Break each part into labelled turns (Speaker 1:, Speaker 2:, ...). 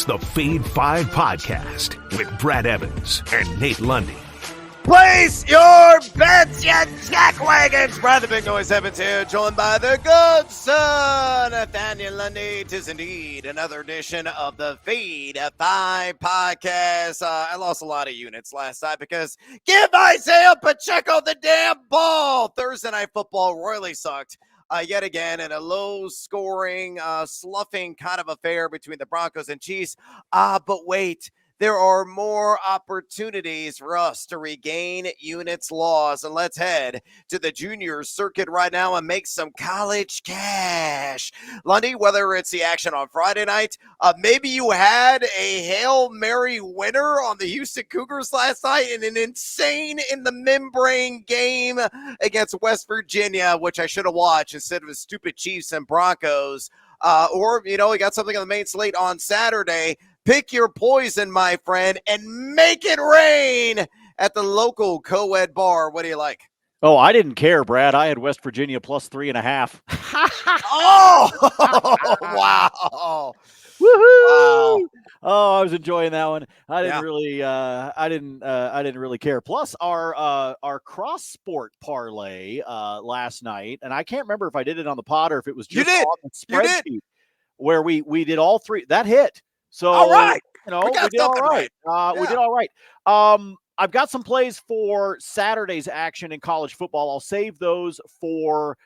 Speaker 1: is the Fade 5 Podcast with Brad Evans and Nate Lundy.
Speaker 2: Place your bets, you jackwagons! Brad the Big Noise Evans here, joined by the good son, Nathaniel Lundy. 'Tis indeed another edition of the Fade 5 Podcast. I lost a lot of units last night because give Isaiah Pacheco the damn ball! Thursday Night Football royally sucked. Yet again, in a low-scoring, sloughing kind of affair between the Broncos and Chiefs. But wait, there are more opportunities for us to regain units lost. And let's head to the junior circuit right now and make some college cash. Lundy, whether it's the action on Friday night, maybe you had a Hail Mary winner on the Houston Cougars last night in an insane in the membrane game against West Virginia, which I should have watched instead of the stupid Chiefs and Broncos. Or, we got something on the main slate on Saturday. Pick your poison, my friend, and make it rain at the local co-ed bar. What do you like?
Speaker 3: Oh, I didn't care, Brad. I had West Virginia plus 3.5.
Speaker 2: Oh, wow.
Speaker 3: Woohoo! Wow. Oh, I was enjoying that one. I didn't really care. Plus our cross sport parlay last night, and I can't remember if I did it on the pod or if it was just on the spreadsheet where we did all three. That hit. So,
Speaker 2: all right.
Speaker 3: We did all right. We did all right. I've got some plays for Saturday's action in college football. I'll save those for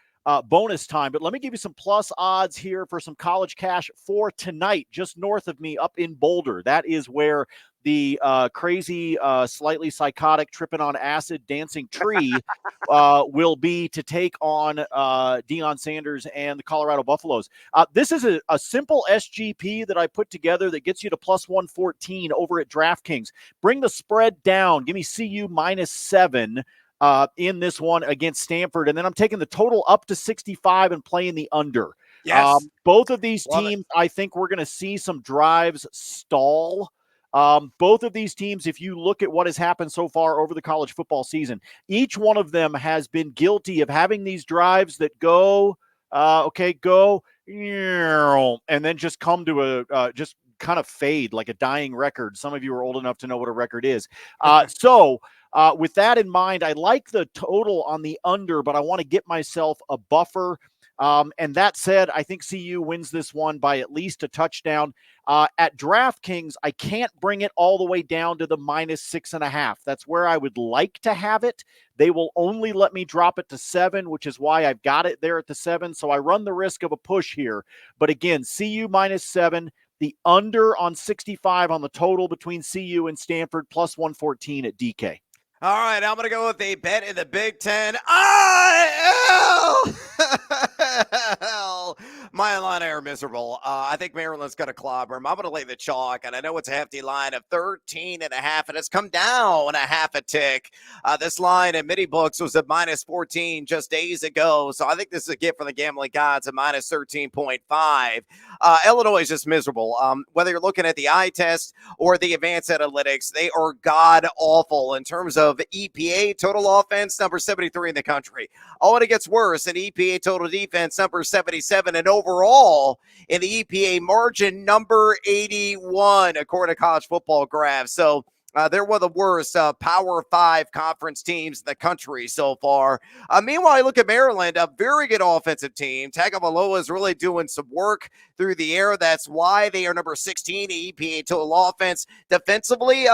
Speaker 3: bonus time, but let me give you some plus odds here for some college cash for tonight, just north of me up in Boulder. That is where the crazy, slightly psychotic, tripping on acid dancing tree will be to take on Deion Sanders and the Colorado Buffaloes. This is a simple SGP that I put together that gets you to plus 114 over at DraftKings. Bring the spread down. Give me CU -7 in this one against Stanford. And then I'm taking the total up to 65 and playing the under.
Speaker 2: Yes.
Speaker 3: Both of these teams, I think we're going to see some drives stall. Both of these teams, if you look at what has happened so far over the college football season, each one of them has been guilty of having these drives that go, and then just come to just kind of fade like a dying record. Some of you are old enough to know what a record is. With that in mind, I like the total on the under, but I want to get myself a buffer. And that said, I think CU wins this one by at least a touchdown. At DraftKings, I can't bring it all the way down to the -6.5. That's where I would like to have it. They will only let me drop it to 7, which is why I've got it there at the 7. So I run the risk of a push here. But again, CU -7, the under on 65 on the total between CU and Stanford, plus 114 at DK.
Speaker 2: All right, I'm going to go with a bet in the Big Ten. My Illini are miserable. I think Maryland's going to clobber them. I'm going to lay the chalk, and I know it's a hefty line of 13.5, and it's come down a half a tick. This line in mini books was at -14 just days ago, so I think this is a gift from the gambling gods at -13.5. Illinois is just miserable. Whether you're looking at the eye test or the advanced analytics, they are god-awful in terms of EPA total offense, number 73 in the country. Oh, and it gets worse in EPA total defense, number 77, and overall in the EPA margin, number 81, according to College Football Graph. So they're one of the worst Power 5 conference teams in the country so far. Meanwhile, I look at Maryland, a very good offensive team. Tagovailoa is really doing some work through the air. That's why they are number 16 in EPA total offense. Defensively,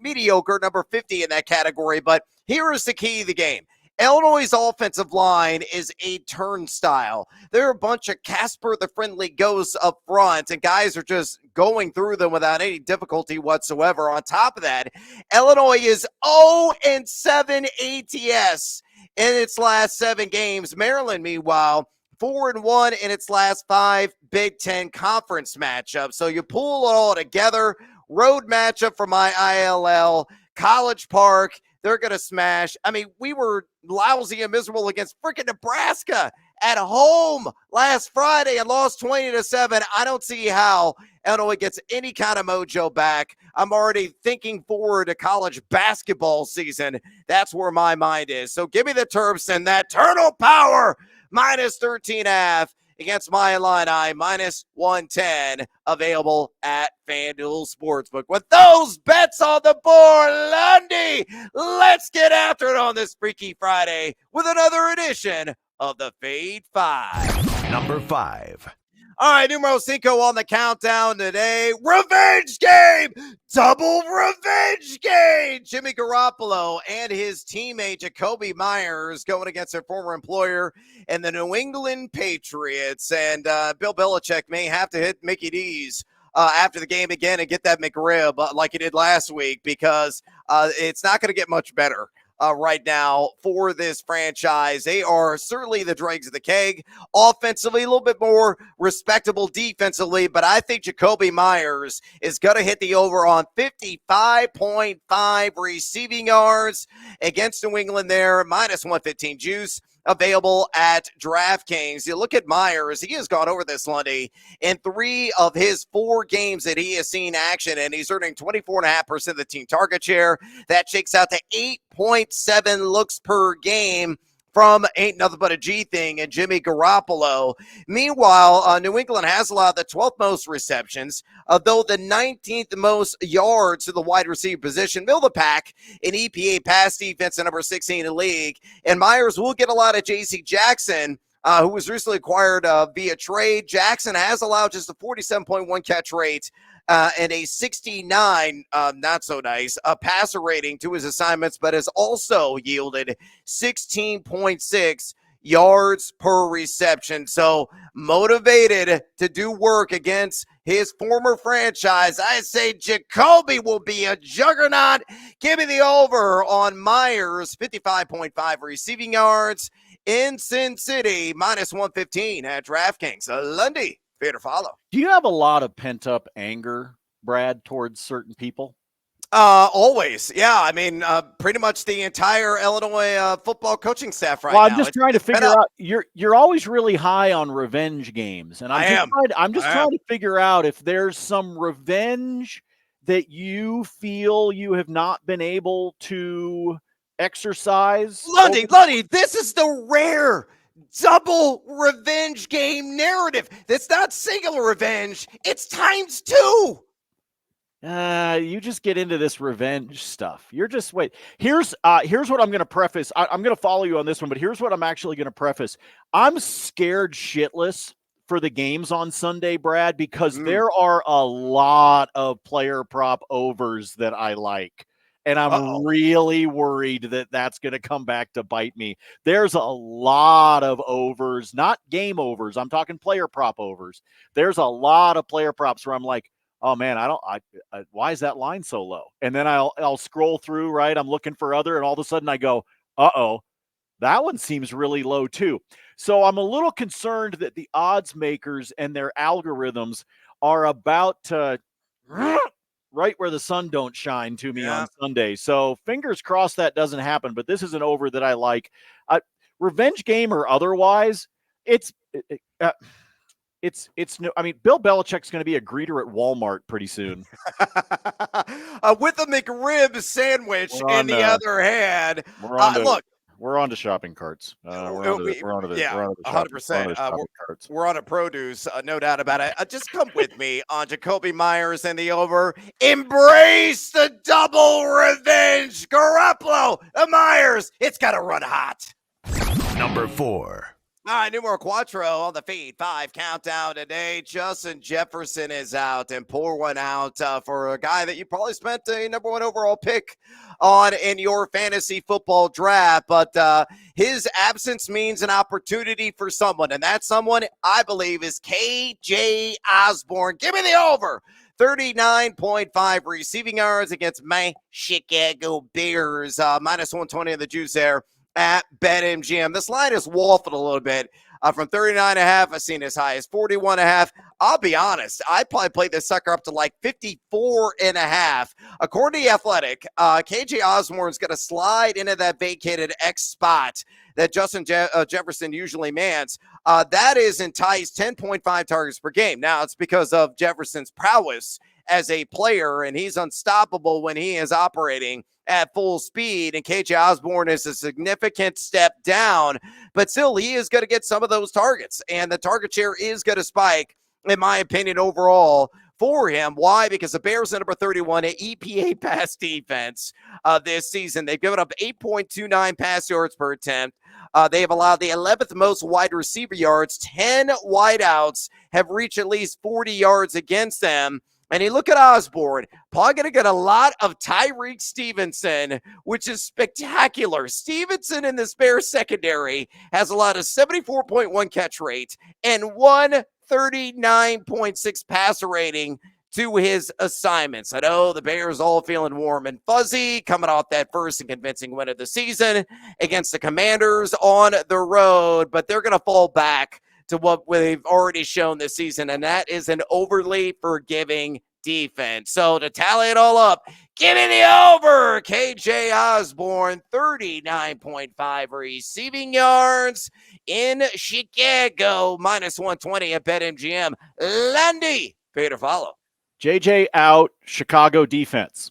Speaker 2: mediocre, number 50 in that category. But here is the key to the game. Illinois' offensive line is a turnstile. They're a bunch of Casper the Friendly Ghosts up front, and guys are just going through them without any difficulty whatsoever. On top of that, Illinois is 0-7 ATS in its last 7 games. Maryland, meanwhile, 4-1 in its last 5 Big Ten conference matchups. So you pull it all together, road matchup for my ILL, College Park. They're going to smash. I mean, we were lousy and miserable against freaking Nebraska at home last Friday and lost 20-7. I don't see how Illinois gets any kind of mojo back. I'm already thinking forward to college basketball season. That's where my mind is. So give me the Terps and that Turtle Power -13.5 against my Illini, minus 110, available at FanDuel Sportsbook. With those bets on the board, Lundy, let's get after it on this Freaky Friday with another edition of the Fade 5.
Speaker 1: Number 5.
Speaker 2: All right, numero cinco on the countdown today. Revenge game! Double revenge game! Jimmy Garoppolo and his teammate Jacoby Myers going against their former employer and the New England Patriots. And Bill Belichick may have to hit Mickey D's after the game again and get that McRib like he did last week, because it's not going to get much better right now for this franchise. They are certainly the dregs of the keg. Offensively, a little bit more respectable defensively, but I think Jacoby Myers is going to hit the over on 55.5 receiving yards against New England there, minus 115 juice. Available at DraftKings. You look at Myers, he has gone over this, Lundy, in 3 of his 4 games that he has seen action, and he's earning 24.5% of the team target share. That shakes out to 8.7 looks per game from Ain't Nothing But a G Thing and Jimmy Garoppolo. Meanwhile, New England has allowed the 12th most receptions, though the 19th most yards to the wide receiver position. Middle of the pack in EPA pass defense at number 16 in the league. And Myers will get a lot of J.C. Jackson, who was recently acquired via trade. Jackson has allowed just a 47.1 catch rate and a 69, not so nice, passer rating to his assignments, but has also yielded 16.6 yards per reception. So motivated to do work against his former franchise. I say Jacoby will be a juggernaut. Give me the over on Myers, 55.5 receiving yards in Sin City, minus 115 at DraftKings. Lundy, fair to follow.
Speaker 3: Do you have a lot of pent-up anger, Brad, towards certain people?
Speaker 2: Always. Yeah. I mean, pretty much the entire Illinois football coaching staff right now.
Speaker 3: I'm just trying to figure out, you're always really high on revenge games. And I'm just trying to figure out if there's some revenge that you feel you have not been able to exercise.
Speaker 2: Lundy, this is the rare double revenge game narrative. That's not singular revenge. It's times 2.
Speaker 3: You just get into this revenge stuff. You're just here's what I'm going to preface. I'm going to follow you on this one, but here's what I'm actually going to preface. I'm scared shitless for the games on Sunday, Brad, because there are a lot of player prop overs that I like. And I'm really worried that that's going to come back to bite me. There's a lot of overs, not game overs. I'm talking player prop overs. There's a lot of player props where I'm like, oh man, why is that line so low? And then I'll scroll through, right? I'm looking for other, and all of a sudden I go, that one seems really low too. So I'm a little concerned that the odds makers and their algorithms are about to right where the sun don't shine to me on Sunday. So fingers crossed that doesn't happen, but this is an over that I like. Revenge game or otherwise, it's no, I mean, Bill Belichick's going to be a greeter at Walmart pretty soon.
Speaker 2: With a McRib sandwich in the other hand. Look.
Speaker 3: We're on to shopping carts. We're on to
Speaker 2: 100%. We're on to produce, no doubt about it. Just come with me on Jacoby Myers and the over. Embrace the double revenge. Garoppolo, Myers, it's got to run hot.
Speaker 1: Number 4.
Speaker 2: All right, numero cuatro on the Feed 5 countdown today. Justin Jefferson is out, and pour one out for a guy that you probably spent a number 1 overall pick on in your fantasy football draft. But his absence means an opportunity for someone, and that someone, I believe, is KJ Osborne. Give me the over. 39.5 receiving yards against my Chicago Bears. Minus 120 in the juice there at BetMGM. This line has waffled a little bit from 39.5. I've seen as high as 41.5. I'll be honest, I'd probably play this sucker up to like 54.5. According to The Athletic, KJ Osborne's going to slide into that vacated X spot that Justin Jefferson usually mans. That is enticed 10.5 targets per game. Now, it's because of Jefferson's prowess as a player, and he's unstoppable when he is operating at full speed. And KJ Osborne is a significant step down, but still he is going to get some of those targets, and the target share is going to spike, in my opinion, overall for him. Why? Because the Bears are number 31 at EPA pass defense this season. They've given up 8.29 pass yards per attempt. They have allowed the 11th most wide receiver yards. 10 wideouts have reached at least 40 yards against them. And you look at Osborne, probably going to get a lot of Tyreek Stevenson, which is spectacular. Stevenson in this Bears secondary has allowed a 74.1 catch rate and 139.6 passer rating to his assignments. I know the Bears all feeling warm and fuzzy coming off that first and convincing win of the season against the Commanders on the road, but they're going to fall back to what we've already shown this season, and that is an overly forgiving defense. So to tally it all up, give me the over. KJ Osborne, 39.5 receiving yards in Chicago, minus 120 at BetMGM. Lundy, pay to follow.
Speaker 3: JJ out, Chicago defense.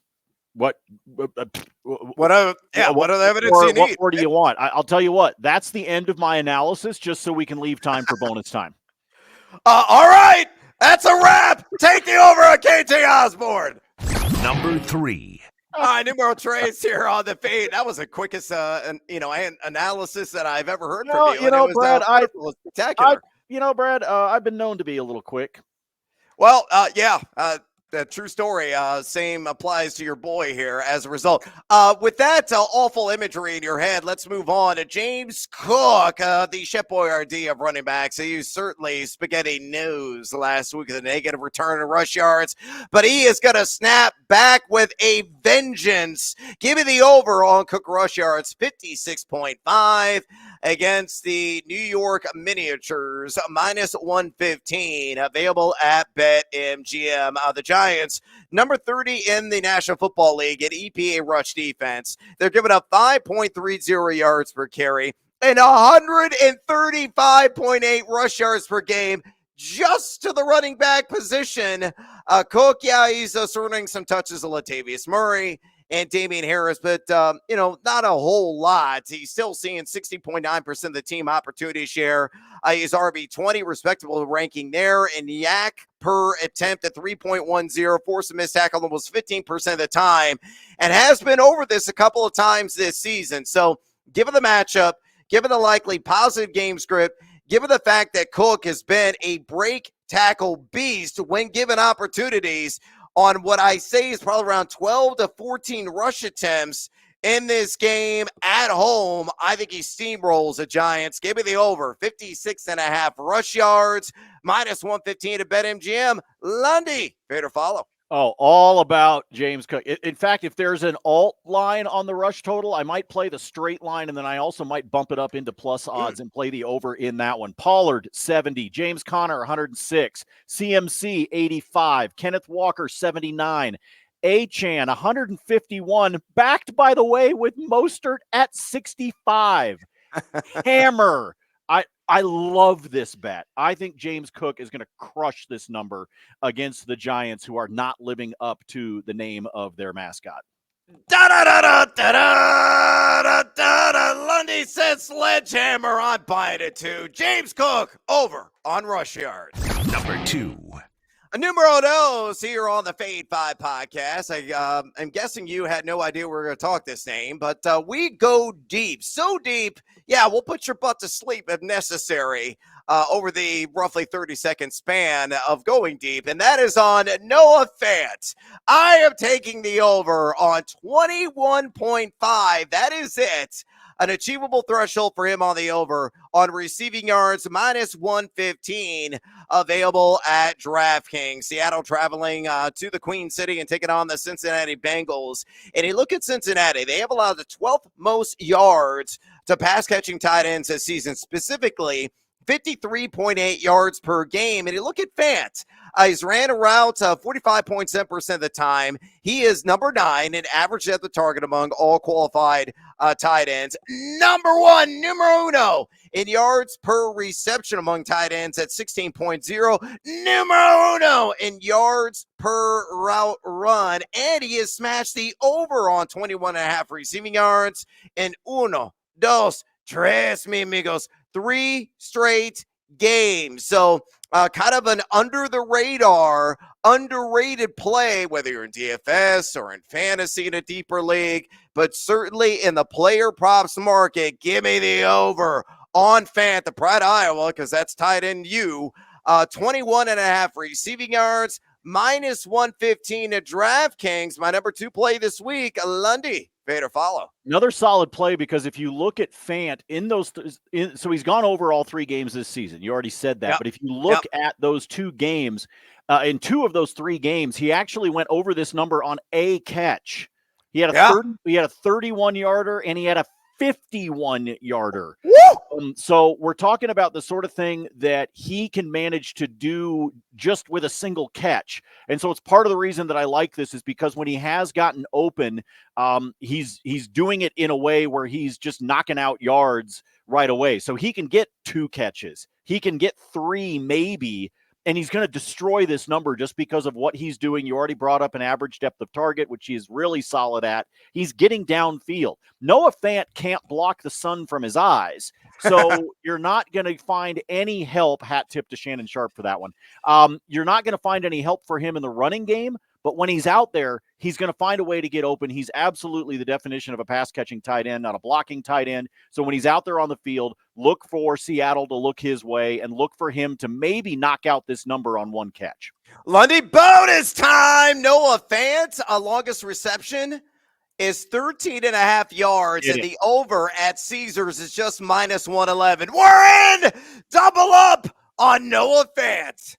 Speaker 3: What
Speaker 2: other evidence do you need?
Speaker 3: What more do you want? I'll tell you what. That's the end of my analysis, just so we can leave time for bonus time.
Speaker 2: All right, that's a wrap. Take the over on KJ Osborne.
Speaker 1: Number 3.
Speaker 2: All right, numero tres here on the fade. That was the quickest, analysis that I've ever heard from you.
Speaker 3: Brad,
Speaker 2: it was spectacular.
Speaker 3: Brad, I've been known to be a little quick.
Speaker 2: Well, the true story. Same applies to your boy here as a result. With that awful imagery in your head, let's move on to James Cook, the Chef Boyardee of running backs. He was certainly spaghetti news last week with a negative return to rush yards, but he is going to snap back with a vengeance. Give me the over on Cook rush yards, 56.5 against the New York Miniatures, minus 115, available at BetMGM. The Giants, number 30 in the National Football League at EPA rush defense. They're giving up 5.30 yards per carry and 135.8 rush yards per game just to the running back position. Cook, he's surrendering some touches to Latavius Murray and Damian Harris, but, not a whole lot. He's still seeing 60.9% of the team opportunity share. He's RB20, respectable ranking there, and yak per attempt at 3.10, forced a missed tackle almost 15% of the time, and has been over this a couple of times this season. So given the matchup, given the likely positive game script, given the fact that Cook has been a break tackle beast when given opportunities, on what I say is probably around 12 to 14 rush attempts in this game at home, I think he steamrolls the Giants. Give me the over, 56.5 rush yards, minus 115 to BetMGM. Lundy, fair to follow.
Speaker 3: Oh, all about James Cook. In fact, if there's an alt line on the rush total, I might play the straight line, and then I also might bump it up into plus odds and play the over in that one. Pollard, 70. James Conner, 106. CMC, 85. Kenneth Walker, 79. Achane, 151. Backed, by the way, with Mostert at 65. Hammer. I love this bet. I think James Cook is going to crush this number against the Giants, who are not living up to the name of their mascot.
Speaker 2: Lundy says Sledgehammer. I'm buying it too. James Cook, over on rush yards.
Speaker 1: Number 2.
Speaker 2: Numero dos here on the Fade 5 podcast. I'm guessing you had no idea we were going to talk this name, but we go deep. So deep, we'll put your butt to sleep if necessary over the roughly 30-second span of going deep, and that is on Noah Fant. I am taking the over on 21.5. That is it. An achievable threshold for him on the over on receiving yards, minus 115, available at DraftKings. Seattle traveling to the Queen City and taking on the Cincinnati Bengals. And you look at Cincinnati, they have allowed the 12th most yards to pass-catching tight ends this season, specifically 53.8 yards per game. And you look at Fant. He's ran a route 45.7% of the time. He is number 9 in average depth of target among all qualified tight ends. Number 1, numero uno in yards per reception among tight ends at 16.0. Numero uno in yards per route run. And he has smashed the over on 21.5 receiving yards in uno, dos, tres, mi amigos, 3 straight games. So kind of an under the radar, underrated play, whether you're in DFS or in fantasy in a deeper league, but certainly in the player props market, give me the over on Fant, the Pride of Iowa, because that's tied in you. 21.5 receiving yards, minus 115 at DraftKings. My number 2 play this week, Lundy. Vader follow.
Speaker 3: Another solid play, because if you look at Fant in those, so he's gone over all 3 games this season. You already said that, but if you look at those 2 games, in 2 of those 3 games, he actually went over this number on a catch. He had a 31-yarder and he had a 51-yarder. So we're talking about the sort of thing that he can manage to do just with a single catch. And so it's part of the reason that I like this, is because when he has gotten open, he's doing it in a way where he's just knocking out yards right away. So he can get 2 catches. He can get 3 maybe, and he's going to destroy this number just because of what he's doing. You already brought up an average depth of target, which he is really solid at. He's getting downfield. Noah Fant can't block the sun from his eyes, so you're not going to find any help. Hat tip to Shannon Sharp for that one. You're not going to find any help for him in the running game, but when he's out there, he's going to find a way to get open. He's absolutely the definition of a pass-catching tight end, not a blocking tight end. So when he's out there on the field, look for Seattle to look his way and look for him to maybe knock out this number on 1 catch.
Speaker 2: Lundy, bonus time. Noah Fant, longest reception is 13.5 yards, and the over at Caesars is just minus 111. We're in! Double up on Noah Fant.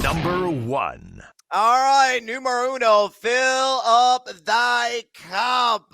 Speaker 1: Number 1.
Speaker 2: All right, numero uno, fill up thy cup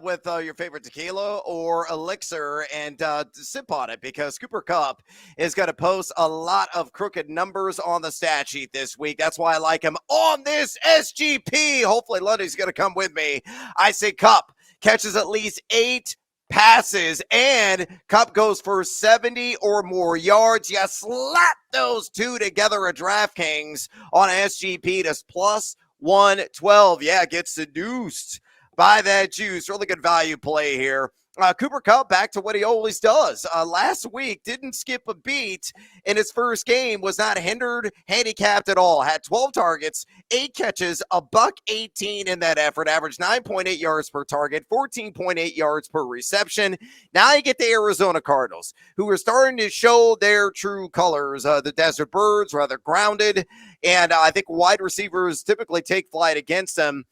Speaker 2: with your favorite tequila or elixir and sip on it, because Cooper Kupp is going to post a lot of crooked numbers on the stat sheet this week. That's why I like him on this SGP. Hopefully Lundy's going to come with me. I say Kupp catches at least 8 passes, and Kupp goes for 70 or more yards. You slap those 2 together at DraftKings on SGP. That's plus 112. Yeah, get seduced by that juice. Really good value play here. Cooper Kupp back to what he always does. Last week, didn't skip a beat in his first game, was not hindered, handicapped at all. Had 12 targets, 8 catches, $118 in that effort, averaged 9.8 yards per target, 14.8 yards per reception. Now you get the Arizona Cardinals, who are starting to show their true colors. The Desert Birds, rather grounded, and I think wide receivers typically take flight against them.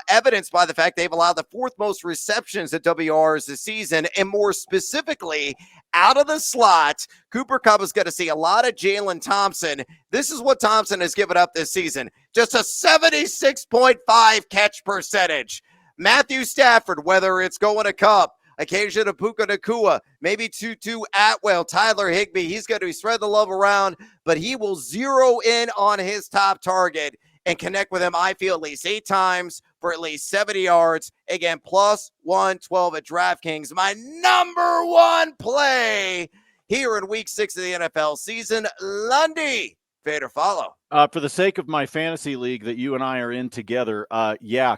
Speaker 2: Evidenced by the fact they've allowed the 4th most receptions at WRs this season, and more specifically, out of the slot, Cooper Kupp is going to see a lot of Jalen Thompson. This is what Thompson has given up this season. Just a 76.5 catch percentage. Matthew Stafford, whether it's going to Kupp, occasion of Puka Nacua, maybe Tutu Atwell, Tyler Higbee, he's going to spread the love around, but he will zero in on his top target and connect with him, I feel, at least 8 times for at least 70 yards. Again, plus 112 at DraftKings. My number 1 play here in week 6 of the NFL season. Lundy, fade or follow.
Speaker 3: For the sake of my fantasy league that you and I are in together,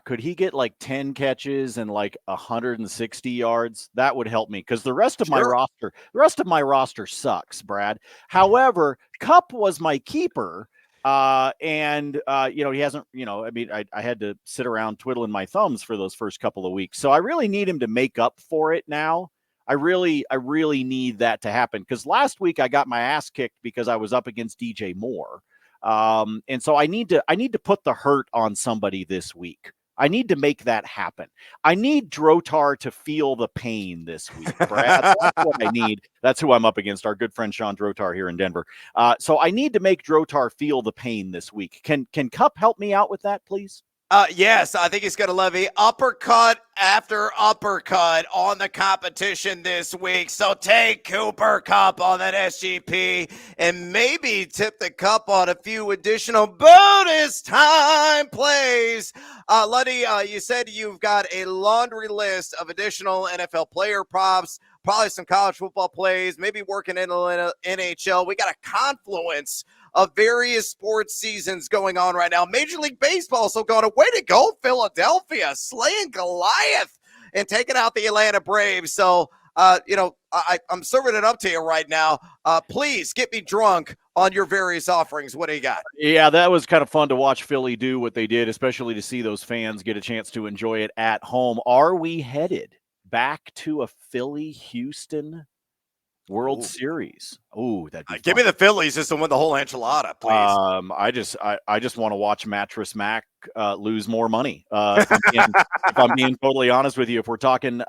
Speaker 3: could he get like 10 catches and like 160 yards? That would help me, because the rest of my roster sucks, Brad. However, Kupp was my keeper. He hasn't, I had to sit around twiddling my thumbs for those first couple of weeks. So I really need him to make up for it now. I really need that to happen, because last week I got my ass kicked because I was up against DJ Moore. And so I need to put the hurt on somebody this week. I need to make that happen. I need Drotar to feel the pain this week, Brad. That's what I need. That's who I'm up against, our good friend Sean Drotar here in Denver. So I need to make Drotar feel the pain this week. Can Kupp help me out with that, please?
Speaker 2: Yes, I think he's going to levy uppercut after uppercut on the competition this week. So take Cooper Kupp on that SGP and maybe tip the cup on a few additional bonus time plays. Lundy, you said you've got a laundry list of additional NFL player props. probably some college football plays, maybe working in the NHL. We got a confluence of various sports seasons going on right now. Major League Baseball also going, way to go, Philadelphia, slaying Goliath and taking out the Atlanta Braves. So, I'm serving it up to you right now. Please get me drunk on your various offerings. What do you got?
Speaker 3: Yeah, that was kind of fun to watch Philly do what they did, especially to see those fans get a chance to enjoy it at home. Are we headed back to a Philly-Houston World Series? Oh, that'd be fun.
Speaker 2: Give me the Phillies just to win the whole enchilada, please.
Speaker 3: I just want to watch Mattress Mac lose more money. If I'm being totally honest with you, if we're talking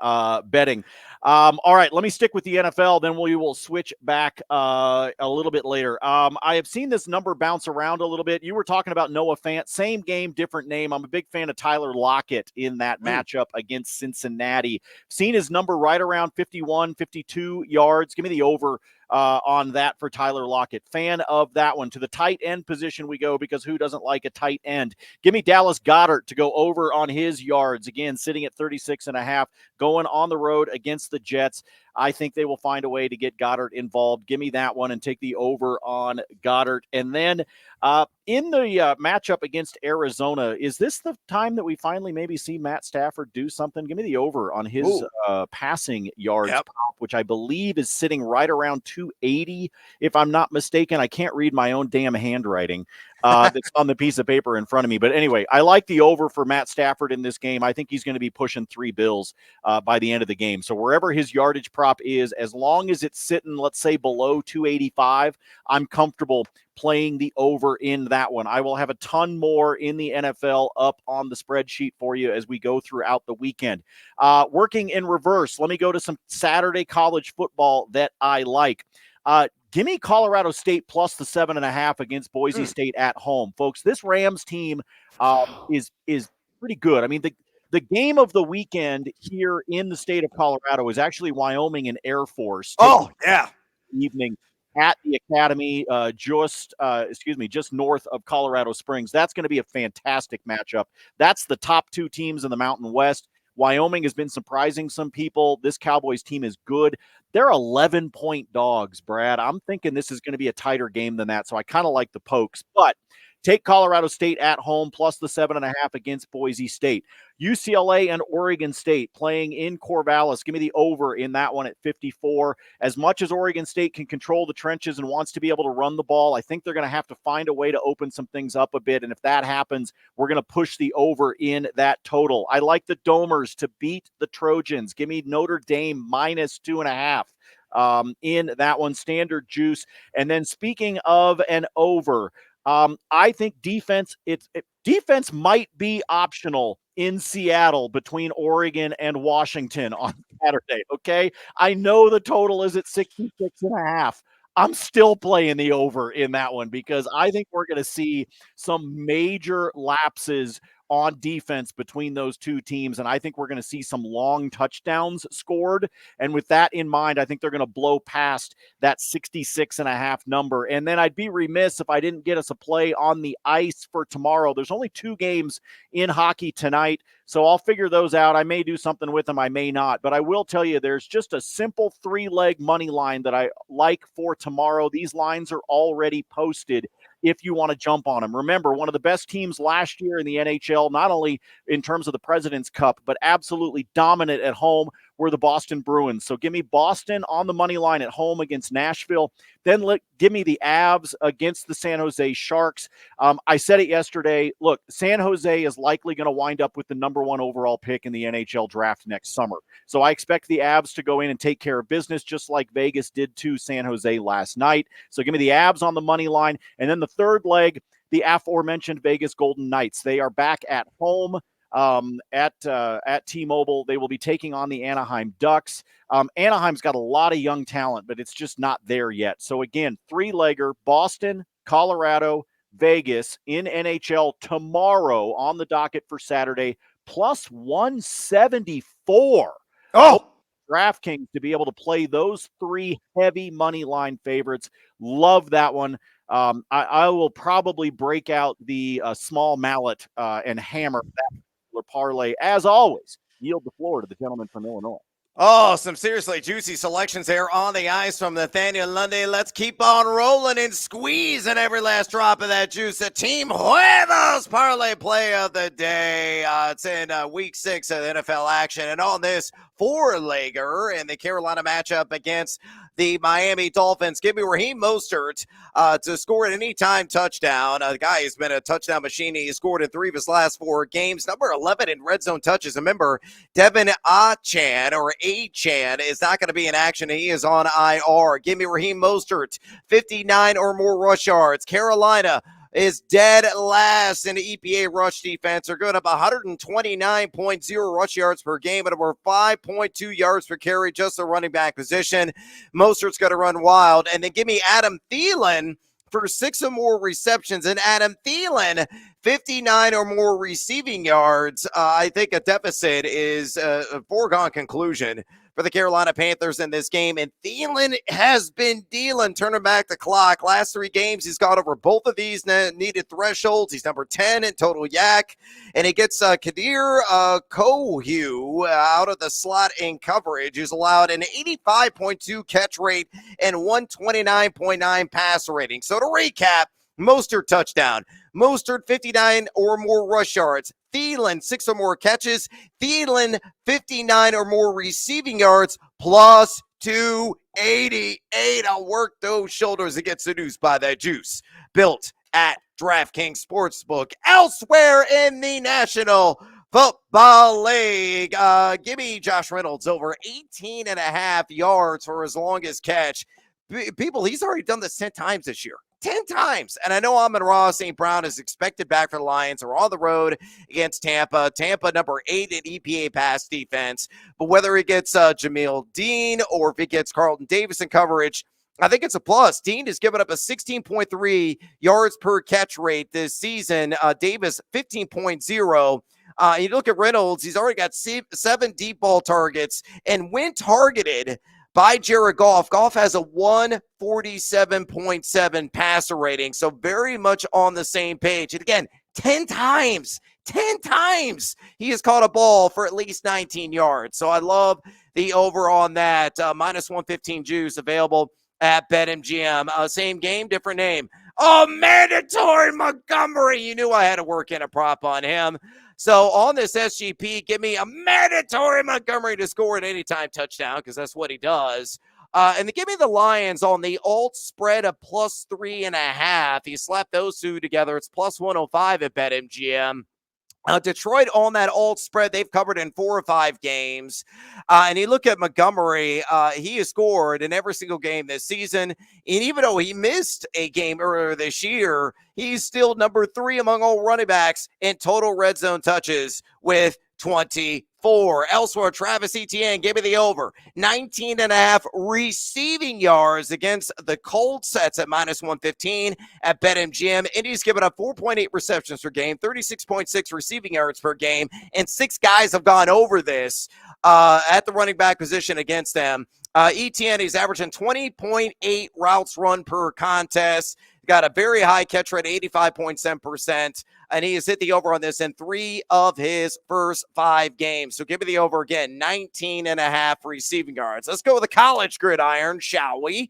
Speaker 3: betting. All right, let me stick with the NFL. Then we will switch back a little bit later. I have seen this number bounce around a little bit. You were talking about Noah Fant, same game, different name. I'm a big fan of Tyler Lockett in that matchup against Cincinnati. Seen his number right around 51, 52 yards. Give me the over on that for Tyler Lockett. Fan of that one. To the tight end position we go, because who doesn't like a tight end? Give me Dallas Goedert to go over on his yards. Again, sitting at 36.5, going on the road against the Jets. I think they will find a way to get Goddard involved. Give me that one and take the over on Goddard. And then in the matchup against Arizona, is this the time that we finally maybe see Matt Stafford do something? Give me the over on his passing yards pop, which I believe is sitting right around 280, if I'm not mistaken. I can't read my own damn handwriting that's on the piece of paper in front of me. But anyway, I like the over for Matt Stafford in this game. I think he's going to be pushing 3 bills by the end of the game. So wherever his yardage prop is, as long as it's sitting, let's say, below 285, I'm comfortable playing the over in that one. I will have a ton more in the NFL up on the spreadsheet for you as we go throughout the weekend. Working in reverse, let me go to some Saturday college football that I like. Give me Colorado State plus the 7.5 against Boise State at home. Folks, this Rams team is pretty good. I mean, the game of the weekend here in the state of Colorado is actually Wyoming and Air Force. Evening at the Academy, just north of Colorado Springs. That's going to be a fantastic matchup. That's the top 2 teams in the Mountain West. Wyoming has been surprising some people. This Cowboys team is good. They're 11-point dogs, Brad. I'm thinking this is going to be a tighter game than that, so I kind of like the pokes. But take Colorado State at home plus the 7.5 against Boise State. UCLA and Oregon State playing in Corvallis. Give me the over in that one at 54. As much as Oregon State can control the trenches and wants to be able to run the ball, I think they're going to have to find a way to open some things up a bit. And if that happens, we're going to push the over in that total. I like the Domers to beat the Trojans. Give me Notre Dame minus 2.5 in that one. Standard juice. And then speaking of an over, I think defense might be optional in Seattle between Oregon and Washington on Saturday. Okay. I know the total is at 66.5. I'm still playing the over in that one because I think we're going to see some major lapses on defense between those two teams. And I think we're going to see some long touchdowns scored. And with that in mind, I think they're going to blow past that 66.5 number. And then I'd be remiss if I didn't get us a play on the ice for tomorrow. There's only 2 games in hockey tonight, so I'll figure those out. I may do something with them. I may not. But I will tell you, there's just a simple 3-leg money line that I like for tomorrow. These lines are already posted if you want to jump on them. Remember, one of the best teams last year in the NHL, not only in terms of the President's Cup, but absolutely dominant at home, were the Boston Bruins. So give me Boston on the money line at home against Nashville. Then give me the Avs against the San Jose Sharks. I said it yesterday. Look, San Jose is likely going to wind up with the number 1 overall pick in the NHL draft next summer. So I expect the Avs to go in and take care of business just like Vegas did to San Jose last night. So give me the Avs on the money line. And then the third leg, the aforementioned Vegas Golden Knights. They are back at home. At T-Mobile. They will be taking on the Anaheim Ducks. Anaheim's got a lot of young talent, but it's just not there yet. So again, 3-legger, Boston, Colorado, Vegas in NHL tomorrow on the docket for Saturday, plus 174. DraftKings to be able to play those 3 heavy money line favorites. Love that one. I will probably break out the small mallet and hammer that parlay. As always, yield the floor to the gentleman from Illinois.
Speaker 2: Oh, some seriously juicy selections there on the ice from Nathaniel Lundy. Let's keep on rolling and squeezing every last drop of that juice. The Team Huevos parlay play of the day. It's in week 6 of NFL action. And on this four-legger in the Carolina matchup against the Miami Dolphins, give me Raheem Mostert to score an anytime touchdown. The guy has been a touchdown machine. He scored in 3 of his last 4 games. Number 11 in red zone touches. Remember, Devin Achan is not going to be in action. He is on IR. Give me Raheem Mostert, 59 or more rush yards. Carolina is dead last in the EPA rush defense. They're going up 129.0 rush yards per game and over 5.2 yards per carry, just the running back position. Mostert's going to run wild. And then give me Adam Thielen for 6 or more receptions. And Adam Thielen, 59 or more receiving yards. I think a deficit is a foregone conclusion for the Carolina Panthers in this game. And Thielen has been dealing, turning back the clock. Last 3 games, he's got over both of these needed thresholds. He's number 10 in total yak. And he gets Kadir Kohu out of the slot in coverage, who's allowed an 85.2 catch rate and 129.9 pass rating. So to recap, Mostert touchdown. Mostert 59 or more rush yards. Thielen 6 or more catches. Thielen 59 or more receiving yards plus 288. I'll work those shoulders and get seduced by that juice. Built at DraftKings Sportsbook. Elsewhere in the National Football League, give me Josh Reynolds over 18 and a half yards for his longest catch. People, he's already done this 10 times this year. 10 times. And I know Amon-Ra St. Brown is expected back for the Lions. They're on the road against Tampa. Tampa, number 8 in EPA pass defense. But whether he gets Jamil Dean or if he gets Carlton Davis in coverage, I think it's a plus. Dean has given up a 16.3 yards per catch rate this season. Davis, 15.0. You look at Reynolds, he's already got 7 deep ball targets. And when targeted by Jared Goff, Goff has a 147.7 passer rating, so very much on the same page. And again, 10 times he has caught a ball for at least 19 yards. So I love the over on that. Minus 115 juice available at BetMGM. Same game, different name. Oh, mandatory Montgomery. You knew I had to work in a prop on him. So on this SGP, give me a mandatory Montgomery to score an anytime touchdown because that's what he does. And then give me the Lions on the alt spread of plus 3.5. You slap those two together, it's plus 105 at BetMGM. Detroit on that alt spread, they've covered in 4 or 5 games. And you look at Montgomery, he has scored in every single game this season. And even though he missed a game earlier this year, he's still number 3 among all running backs in total red zone touches with 24. Elsewhere, Travis Etienne, give me the over. 19 and a half receiving yards against the Colts. That's at minus 115 at BetMGM. Indy's given up 4.8 receptions per game, 36.6 receiving yards per game, and 6 guys have gone over this at the running back position against them. Etienne is averaging 20.8 routes run per contest. Got a very high catch rate, 85.7%, and he has hit the over on this in 3 of his first 5 games. So give me the over again, 19 and a half receiving yards. Let's go with the college gridiron, shall we?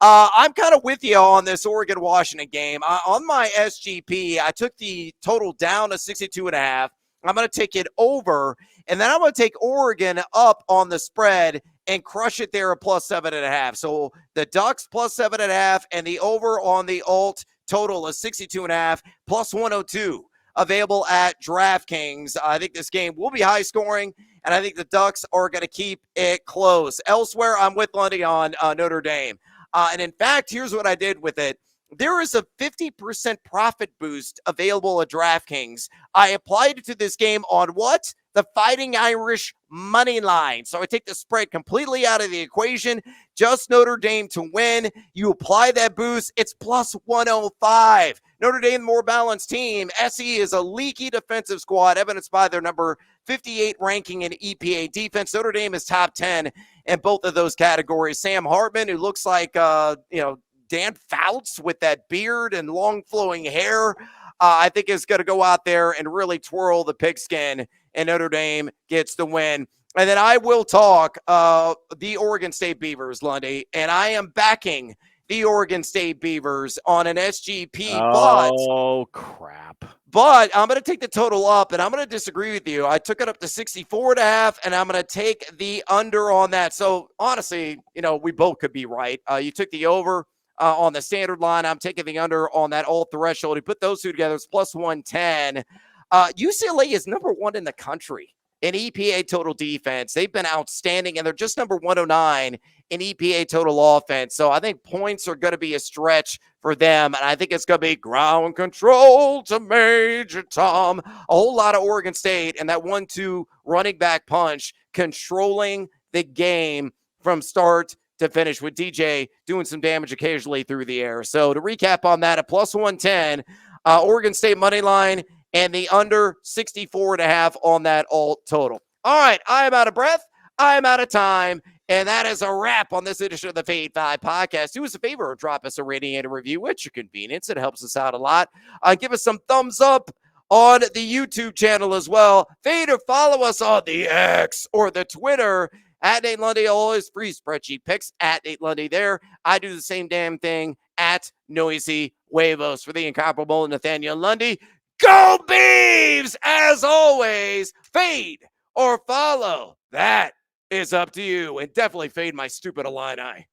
Speaker 2: I'm kind of with you on this Oregon-Washington game. On my SGP, I took the total down to 62 and a half. I'm going to take it over, and then I'm going to take Oregon up on the spread and crush it there at plus 7.5. So the Ducks plus 7.5 and the over on the alt total is 62.5 plus 102 available at DraftKings. I think this game will be high scoring, and I think the Ducks are going to keep it close. Elsewhere, I'm with Lundy on Notre Dame. And in fact, here's what I did with it. There is a 50% profit boost available at DraftKings. I applied it to this game on what? The Fighting Irish money line. So I take the spread completely out of the equation. Just Notre Dame to win. You apply that boost, it's plus 105. Notre Dame, more balanced team. SE is a leaky defensive squad, evidenced by their number 58 ranking in EPA defense. Notre Dame is top 10 in both of those categories. Sam Hartman, who looks like, Dan Fouts with that beard and long flowing hair, I think is going to go out there and really twirl the pigskin, and Notre Dame gets the win. And then I will talk the Oregon State Beavers, Lundy, and I am backing the Oregon State Beavers on an SGP.
Speaker 3: Oh, crap.
Speaker 2: But I'm going to take the total up, and I'm going to disagree with you. I took it up to 64.5, and I'm going to take the under on that. So, honestly, we both could be right. You took the over on the standard line. I'm taking the under on that old threshold. You put those two together, it's plus 110. UCLA is number 1 in the country in EPA total defense. They've been outstanding, and they're just number 109 in EPA total offense. So I think points are going to be a stretch for them, and I think it's going to be ground control to Major Tom. A whole lot of Oregon State and that 1-2 running back punch controlling the game from start to finish, with DJ doing some damage occasionally through the air. So to recap on that, a plus 110, Oregon State money line, and the under 64.5 on that alt total. All right, I am out of breath. I am out of time. And that is a wrap on this edition of the Fade 5 podcast. Do us a favor or drop us a rating and a review at your convenience. It helps us out a lot. Give us some thumbs up on the YouTube channel as well. Fade or follow us on the X or the Twitter at Nate Lundy. Always free spreadsheet picks at Nate Lundy there. I do the same damn thing at Noisy Huevos. For the incomparable Nathaniel Lundy, go Beavs! As always, fade or follow. That is up to you. And definitely fade my stupid Illini.